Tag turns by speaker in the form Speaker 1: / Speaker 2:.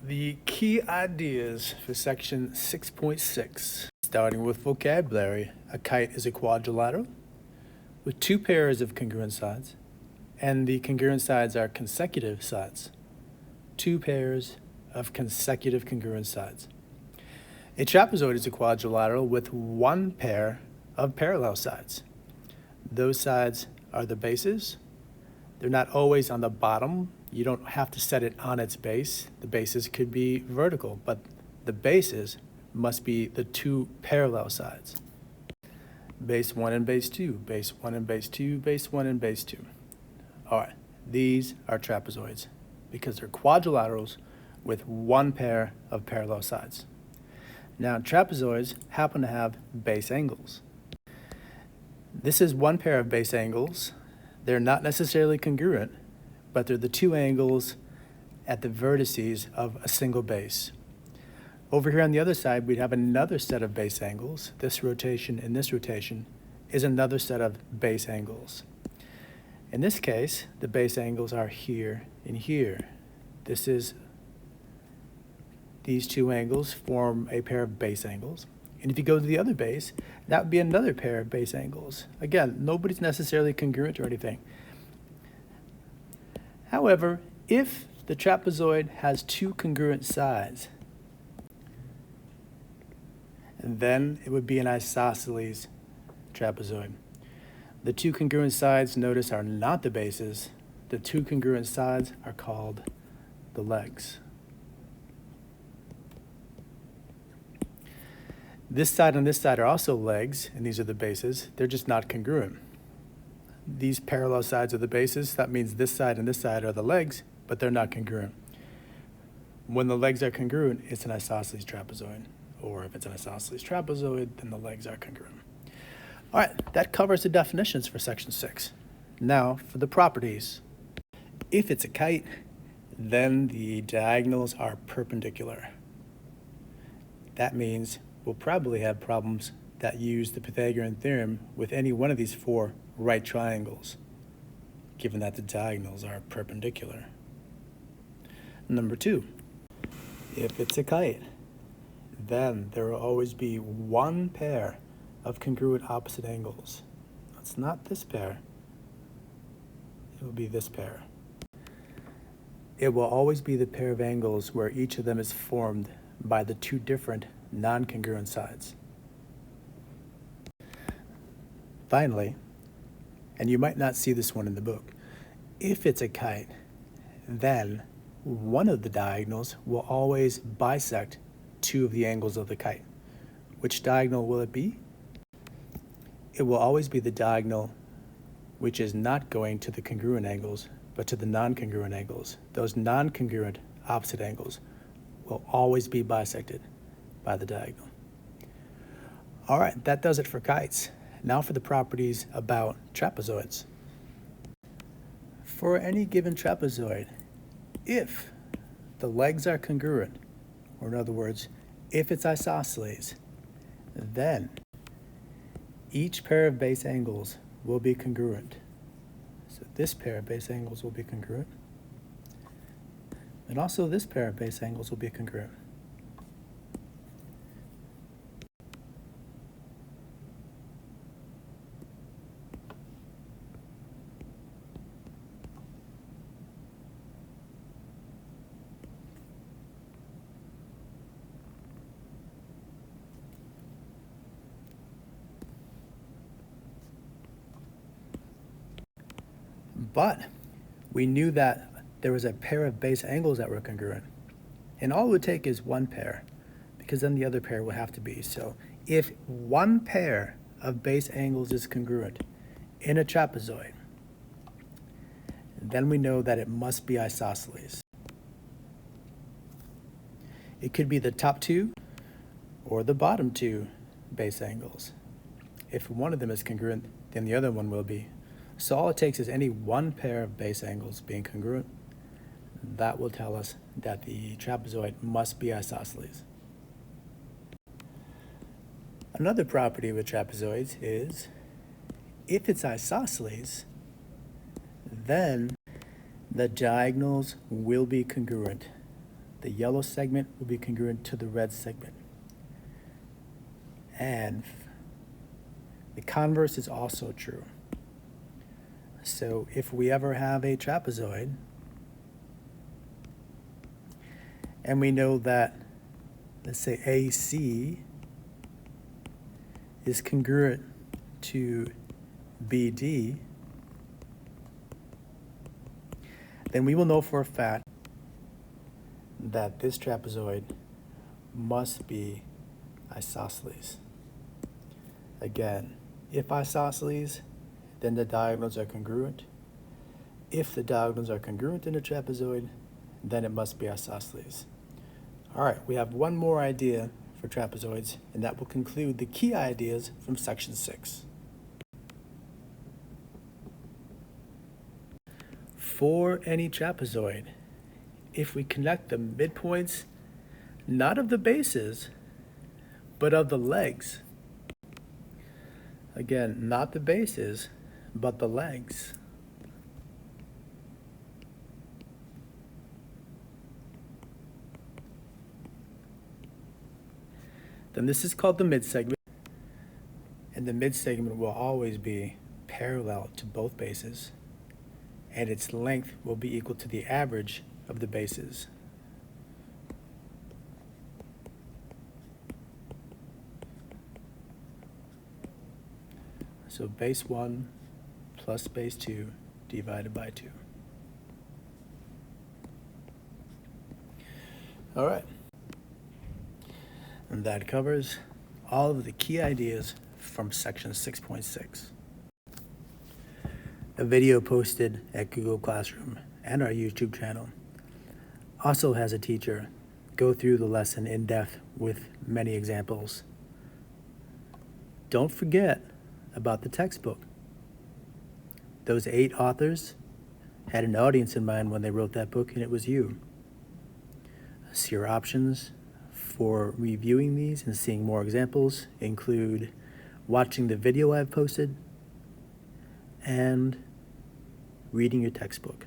Speaker 1: the key ideas for section 6.6. Starting with vocabulary, a kite is a quadrilateral with two pairs of congruent sides, and the congruent sides are consecutive sides. Two pairs of consecutive congruent sides. A trapezoid is a quadrilateral with one pair of parallel sides. Those sides are the bases. They're not always on the bottom. You don't have to set it on its base. The bases could be vertical, but the bases must be the two parallel sides. Base 1 and base 2, base 1 and base 2, base 1 and base 2. All right, these are trapezoids because they're quadrilaterals with one pair of parallel sides. Now, trapezoids happen to have base angles. This is one pair of base angles. They're not necessarily congruent, but they're the two angles at the vertices of a single base. Over here on the other side, we'd have another set of base angles. This rotation and this rotation is another set of base angles. In this case, the base angles are here and here. These two angles form a pair of base angles. And if you go to the other base, that would be another pair of base angles. Again, nobody's necessarily congruent or anything. However, if the trapezoid has two congruent sides, then it would be an isosceles trapezoid. The two congruent sides, notice, are not the bases. The two congruent sides are called the legs. This side and this side are also legs, and these are the bases. They're just not congruent. These parallel sides are the bases. That means this side and this side are the legs, but they're not congruent. When the legs are congruent, it's an isosceles trapezoid. Or if it's an isosceles trapezoid, then the legs are congruent. All right, that covers the definitions for section 6. Now, for the properties. If it's a kite, then the diagonals are perpendicular. That means we'll probably have problems that use the Pythagorean theorem with any one of these four right triangles, given that the diagonals are perpendicular. Number 2, if it's a kite, then there will always be one pair of congruent opposite angles. It's not this pair, it will be this pair. It will always be the pair of angles where each of them is formed by the two different non-congruent sides. Finally, and you might not see this one in the book, if it's a kite, then one of the diagonals will always bisect two of the angles of the kite. Which diagonal will it be? It will always be the diagonal which is not going to the congruent angles, but to the non-congruent angles. Those non-congruent opposite angles will always be bisected by the diagonal. All right, that does it for kites. Now for the properties about trapezoids. For any given trapezoid, if the legs are congruent, or in other words, if it's isosceles, then each pair of base angles will be congruent. So this pair of base angles will be congruent, and also this pair of base angles will be congruent. But we knew that there was a pair of base angles that were congruent. And all it would take is one pair, because then the other pair would have to be. So if one pair of base angles is congruent in a trapezoid, then we know that it must be isosceles. It could be the top two or the bottom two base angles. If one of them is congruent, then the other one will be. So all it takes is any one pair of base angles being congruent. That will tell us that the trapezoid must be isosceles. Another property with trapezoids is if it's isosceles, then the diagonals will be congruent. the yellow segment will be congruent to the red segment. And the converse is also true. So if we ever have a trapezoid, and we know that, let's say AC is congruent to BD, then we will know for a fact that this trapezoid must be isosceles. Again, if isosceles, then the diagonals are congruent. If the diagonals are congruent in a trapezoid, then it must be isosceles. All right, we have one more idea for trapezoids, and that will conclude the key ideas from section 6. For any trapezoid, if we connect the midpoints, not of the bases, but of the legs. Again, not the bases, but the legs. Then this is called the midsegment, and the midsegment will always be parallel to both bases, and its length will be equal to the average of the bases. So base 1 plus base 2 divided by 2. All right. And that covers all of the key ideas from section 6.6. A video posted at Google Classroom and our YouTube channel also has a teacher go through the lesson in depth with many examples. Don't forget about the textbook. Those 8 authors had an audience in mind when they wrote that book, and it was you. So your options for reviewing these and seeing more examples include watching the video I've posted and reading your textbook.